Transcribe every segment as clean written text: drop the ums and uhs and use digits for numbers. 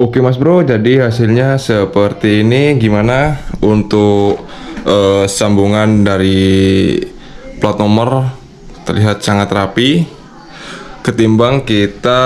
Oke Mas Bro, jadi hasilnya seperti ini. Gimana untuk sambungan dari plat nomor? Terlihat sangat rapi ketimbang kita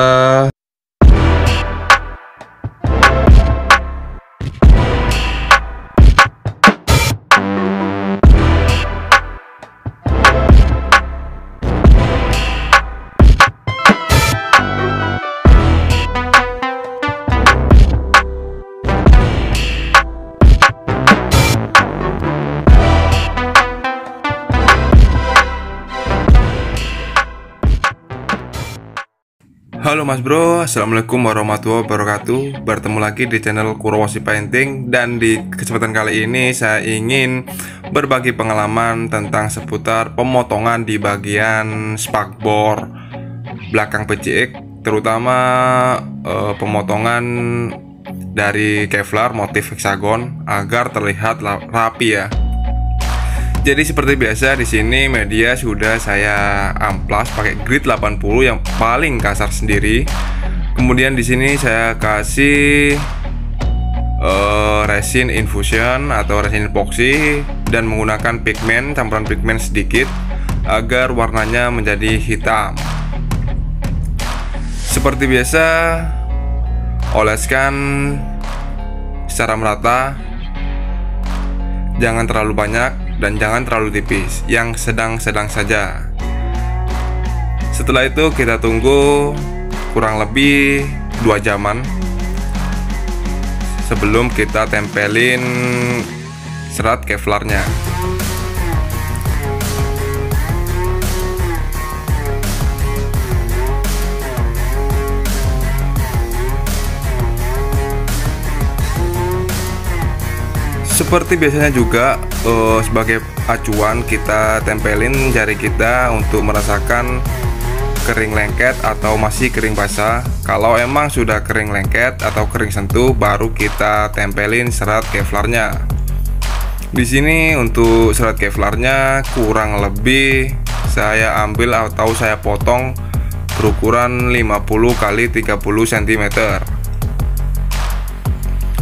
Halo Mas Bro, Assalamualaikum warahmatullahi wabarakatuh. Bertemu lagi di channel Kurowashi Painting. Dan di kesempatan kali ini saya ingin berbagi pengalaman tentang seputar pemotongan di bagian spakbor belakang PCX, terutama pemotongan dari Kevlar motif heksagon agar terlihat rapi ya. Jadi seperti biasa di sini media sudah saya amplas pakai grit 80 yang paling kasar sendiri. Kemudian di sini saya kasih resin infusion atau resin epoxy dan menggunakan pigmen, campuran pigmen sedikit agar warnanya menjadi hitam. Seperti biasa, oleskan secara merata. Jangan terlalu banyak dan jangan terlalu tipis, yang sedang-sedang saja. Setelah itu kita tunggu kurang lebih 2 jaman sebelum kita tempelin serat Kevlarnya. Seperti biasanya juga sebagai acuan kita tempelin jari kita untuk merasakan kering lengket atau masih kering basah. Kalau emang sudah kering lengket atau kering sentuh, baru kita tempelin serat Kevlarnya. Di sini untuk serat Kevlarnya kurang lebih saya ambil atau saya potong berukuran 50 x 30 cm.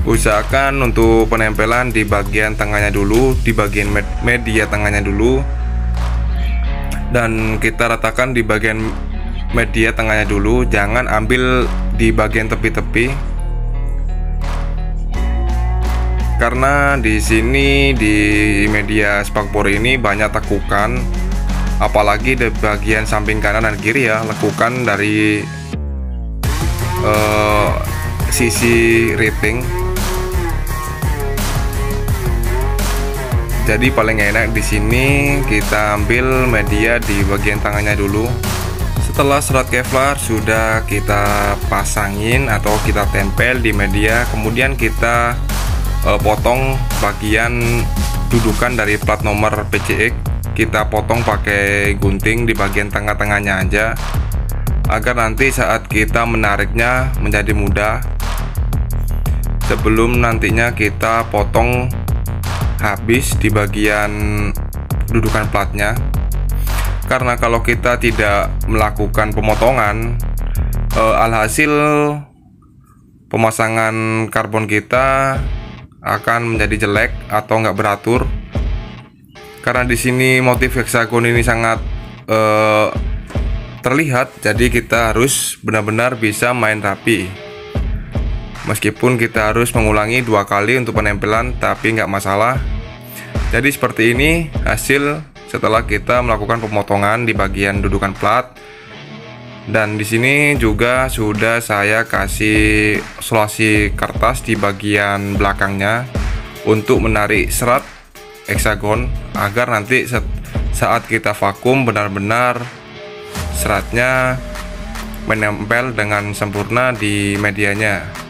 Usahakan untuk penempelan di bagian tengahnya dulu, di bagian media tengahnya dulu, dan kita ratakan di bagian media tengahnya dulu. Jangan ambil di bagian tepi-tepi, karena di sini di media spakbor ini banyak tekukan, apalagi di bagian samping kanan dan kiri ya, lekukan dari sisi riting. Jadi paling enak di sini kita ambil media di bagian tangannya dulu. Setelah serat Kevlar sudah kita pasangin atau kita tempel di media, kemudian kita potong bagian dudukan dari plat nomor PCX. Kita potong pakai gunting di bagian tengah-tengahnya aja, agar nanti saat kita menariknya menjadi mudah. Sebelum nantinya kita potong habis di bagian dudukan platnya, karena kalau kita tidak melakukan pemotongan, alhasil pemasangan karbon kita akan menjadi jelek atau nggak beratur. Karena di sini motif heksagon ini sangat terlihat, jadi kita harus benar-benar bisa main rapi. Meskipun kita harus mengulangi 2 kali untuk penempelan, tapi nggak masalah. Jadi seperti ini hasil setelah kita melakukan pemotongan di bagian dudukan plat. Dan di sini juga sudah saya kasih isolasi kertas di bagian belakangnya untuk menarik serat heksagon, agar nanti saat kita vakum benar-benar seratnya menempel dengan sempurna di medianya.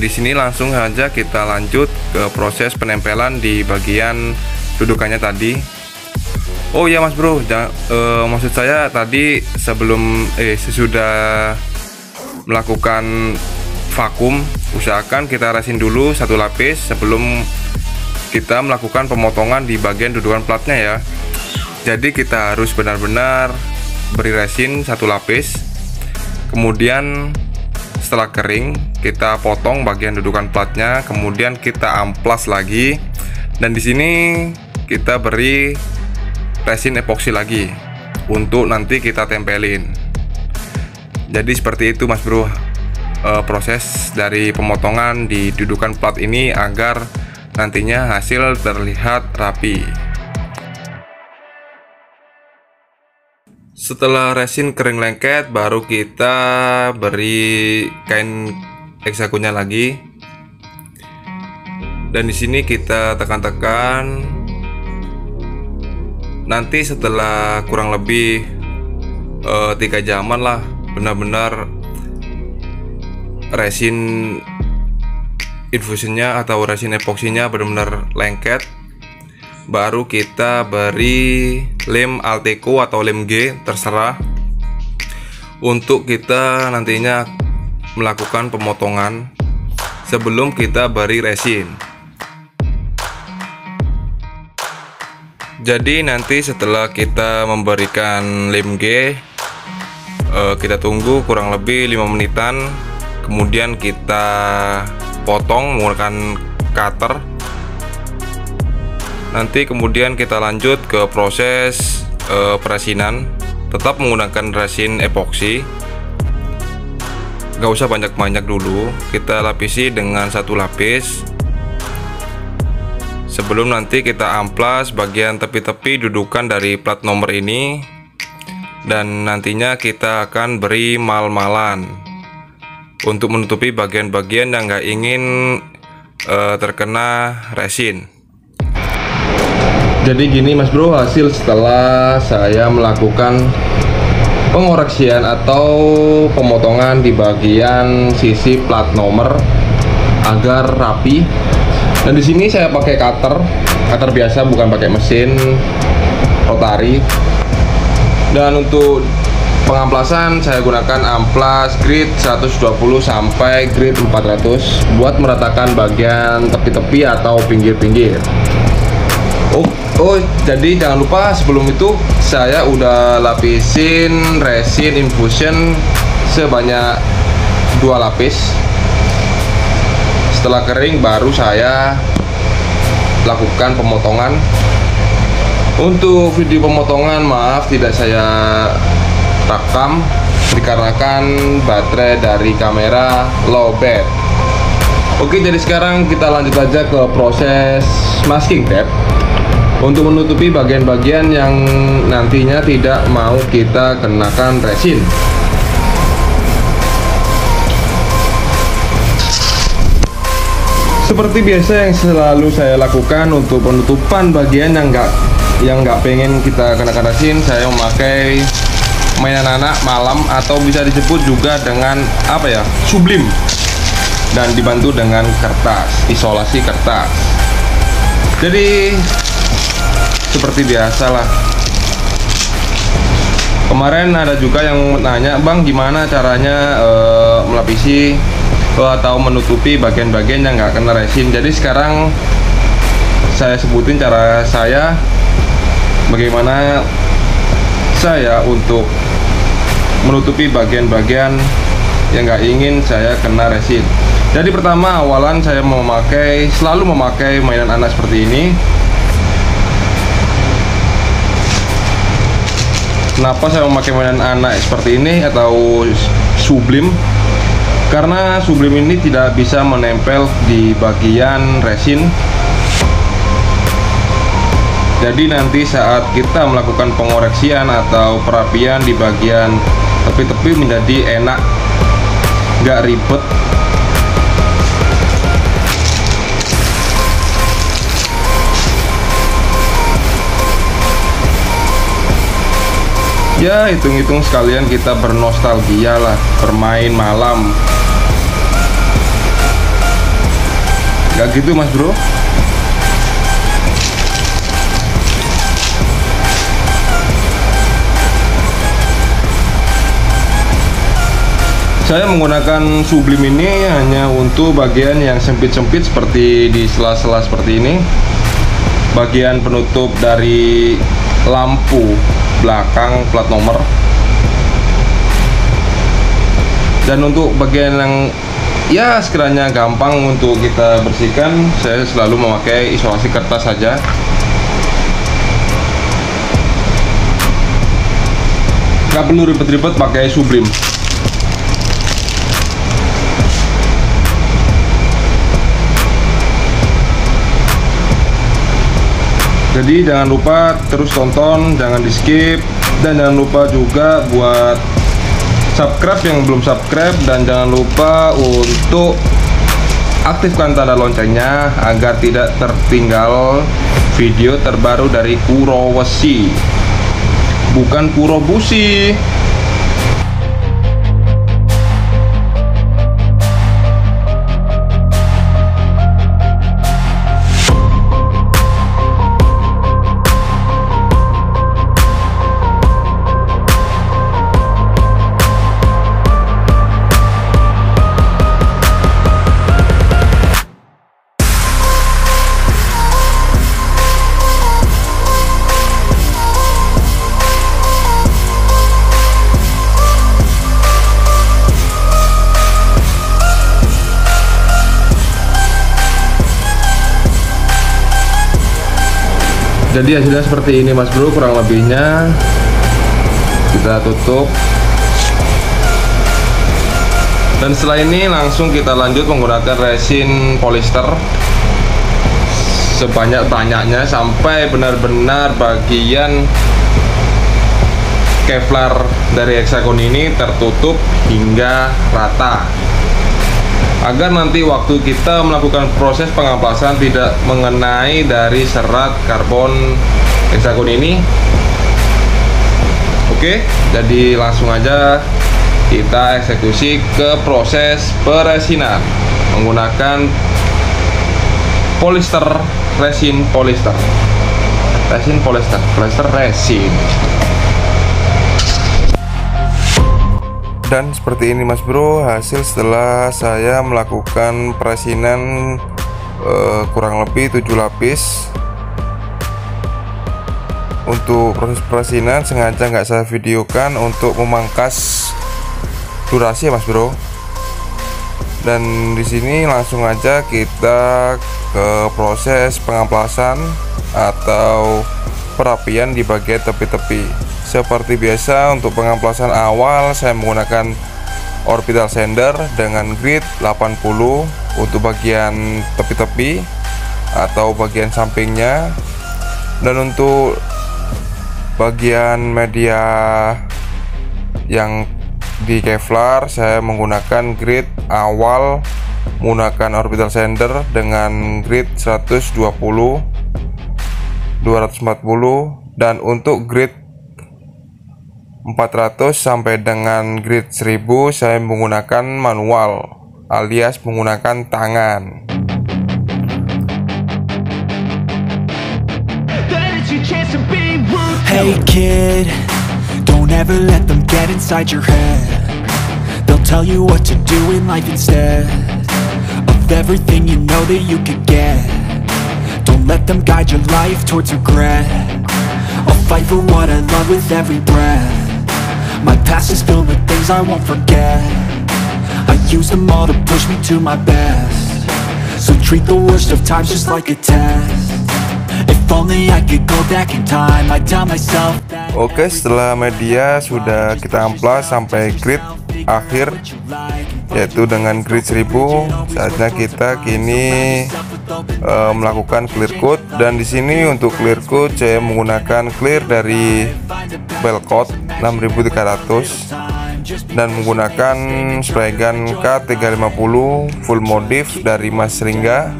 Dan di sini langsung saja kita lanjut ke proses penempelan di bagian dudukannya tadi. Oh ya Mas Bro, maksud saya tadi sesudah melakukan vakum, usahakan kita resin dulu satu lapis sebelum kita melakukan pemotongan di bagian dudukan platnya ya. Jadi kita harus benar-benar beri resin satu lapis, kemudian setelah kering kita potong bagian dudukan platnya, kemudian kita amplas lagi, dan di sini kita beri resin epoksi lagi untuk nanti kita tempelin. Jadi seperti itu Mas Bro, proses dari pemotongan di dudukan plat ini agar nantinya hasil terlihat rapi. Setelah resin kering lengket, baru kita beri kain hexagonnya lagi. Dan di sini kita tekan-tekan. Nanti setelah kurang lebih 3 jaman lah, benar-benar resin infusionnya atau resin epoksinya benar-benar lengket, baru kita beri lem Alteco atau lem G, terserah, untuk kita nantinya melakukan pemotongan sebelum kita beri resin. Jadi nanti setelah kita memberikan lem G, kita tunggu kurang lebih 5 menitan, kemudian kita potong menggunakan cutter. Nanti kemudian kita lanjut ke proses peresinan, tetap menggunakan resin epoksi. Gak usah banyak-banyak dulu, kita lapisi dengan satu lapis sebelum nanti kita amplas bagian tepi-tepi dudukan dari plat nomor ini. Dan nantinya kita akan beri mal-malan untuk menutupi bagian-bagian yang gak ingin terkena resin. Jadi gini Mas Bro, hasil setelah saya melakukan pengoreksian atau pemotongan di bagian sisi plat nomor agar rapi. Dan di sini saya pakai cutter biasa, bukan pakai mesin rotari. Dan untuk pengamplasan saya gunakan amplas grid 120 sampai grid 400 buat meratakan bagian tepi-tepi atau pinggir-pinggir. Oh, jadi jangan lupa sebelum itu saya udah lapisin resin infusion sebanyak 2 lapis. Setelah kering baru saya lakukan pemotongan. Untuk video pemotongan maaf tidak saya rekam dikarenakan baterai dari kamera lowbat. Oke, jadi sekarang kita lanjut aja ke proses masking tape untuk menutupi bagian-bagian yang nantinya tidak mau kita kenakan resin. Seperti biasa yang selalu saya lakukan untuk penutupan bagian yang nggak pengen kita kenakan resin, saya memakai mainan anak malam atau bisa disebut juga dengan sublim, dan dibantu dengan kertas, isolasi kertas. Jadi seperti biasa lah. Kemarin ada juga yang nanya, Bang, gimana caranya melapisi atau menutupi bagian-bagian yang nggak kena resin. Jadi sekarang saya sebutin cara saya, bagaimana saya untuk menutupi bagian-bagian yang nggak ingin saya kena resin. Jadi pertama, awalan saya selalu memakai mainan anak seperti ini. Kenapa saya memakai mainan anak seperti ini atau sublim? Karena sublim ini tidak bisa menempel di bagian resin. Jadi nanti saat kita melakukan pengoreksian atau perapian di bagian tepi-tepi menjadi enak, gak ribet. Ya, hitung-hitung sekalian kita bernostalgia lah, bermain malam. Gak gitu mas bro. Saya menggunakan sublim ini hanya untuk bagian yang sempit-sempit seperti di sela-sela seperti ini. Bagian penutup dari lampu belakang plat nomor. Dan untuk bagian yang ya sekiranya gampang untuk kita bersihkan, saya selalu memakai isolasi kertas saja. Nggak perlu ribet-ribet pakai sublim. Jadi jangan lupa terus tonton, jangan di skip, dan jangan lupa juga buat subscribe yang belum subscribe, dan jangan lupa untuk aktifkan tanda loncengnya agar tidak tertinggal video terbaru dari Kurowesi, bukan Kurobushi. Jadi hasilnya seperti ini mas bro, kurang lebihnya. Kita tutup. Dan setelah ini langsung kita lanjut menggunakan resin polyester sebanyak-banyaknya sampai benar-benar bagian Kevlar dari hexagon ini tertutup hingga rata, agar nanti waktu kita melakukan proses pengamplasan tidak mengenai dari serat karbon hexagon ini. Oke, jadi langsung aja kita eksekusi ke proses peresinan menggunakan polyester, resin polyester, polyester resin. Dan seperti ini mas bro hasil setelah saya melakukan peresinan kurang lebih 7 lapis. Untuk proses peresinan sengaja nggak saya videokan untuk memangkas durasi ya mas bro. Dan di sini langsung aja kita ke proses pengamplasan atau perapian di bagian tepi-tepi. Seperti biasa untuk pengamplasan awal saya menggunakan orbital sander dengan grit 80 untuk bagian tepi-tepi atau bagian sampingnya. Dan untuk bagian media yang di Kevlar saya menggunakan grit awal menggunakan orbital sander dengan grit 120, 240, dan untuk grit 400 sampai dengan grid 1000 saya menggunakan manual alias menggunakan tangan. Hey kid, don't ever let them get inside your head. They'll tell you what to do in life instead of everything you know that you could get. Don't let them guide your life towards regret. I'll fight for what I love with every breath. My past is filled with things I won't forget. I use them all to push me to my best. So treat the worst of times just like a test. If only I could go back in time, I'd tell myself that. Oke, setelah media sudah kita amplas sampai grid akhir, yaitu dengan grid 1000, saatnya kita kini melakukan clear coat. Dan di sini untuk clear coat saya menggunakan clear dari Belcoat 6300 dan menggunakan spray gun K350 full modif dari Mas Ringga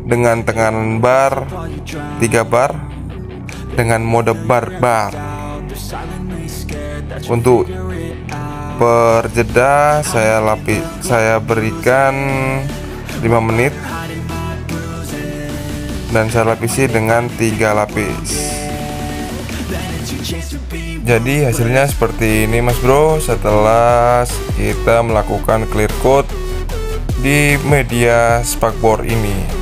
dengan tekanan bar 3 bar dengan mode bar. Untuk per jeda saya berikan 5 menit dan saya lapisi dengan 3 lapis. Jadi hasilnya seperti ini mas bro, setelah kita melakukan clear coat di media spakbor ini.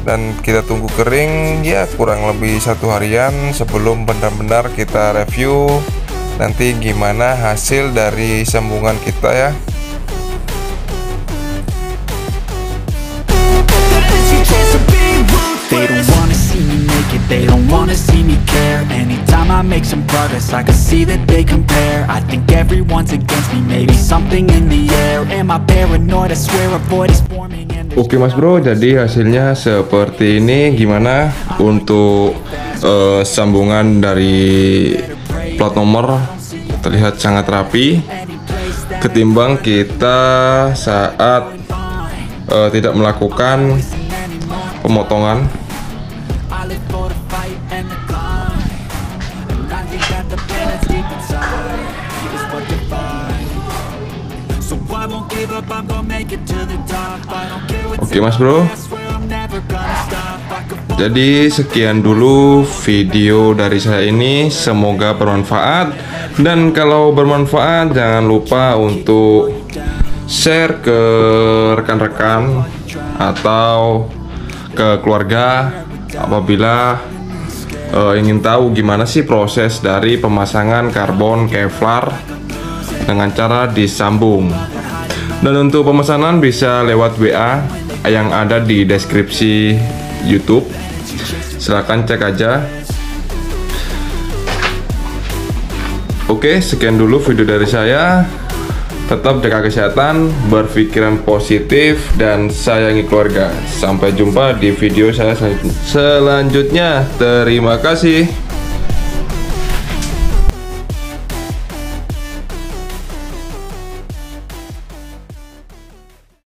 Dan kita tunggu kering ya kurang lebih 1 harian sebelum benar-benar kita review nanti gimana hasil dari sambungan kita ya. They don't wanna see me make it, they don't wanna see me care. Anytime I make some progress, I can see that they compare. I think everyone's against me, maybe something in the air. Am I paranoid? I swear a void is forming. Oke mas bro, jadi hasilnya seperti ini. Gimana untuk sambungan dari plat nomor? Terlihat sangat rapi ketimbang kita saat tidak melakukan pemotongan. Oke mas bro, jadi sekian dulu video dari saya ini, semoga bermanfaat. Dan kalau bermanfaat jangan lupa untuk share ke rekan-rekan atau ke keluarga apabila ingin tahu gimana sih proses dari pemasangan karbon Kevlar dengan cara disambung. Dan untuk pemesanan bisa lewat WA yang ada di deskripsi YouTube. Silahkan cek aja. Oke, sekian dulu video dari saya. Tetap jaga kesehatan, berpikiran positif, dan sayangi keluarga. Sampai jumpa di video saya selanjutnya. Terima kasih.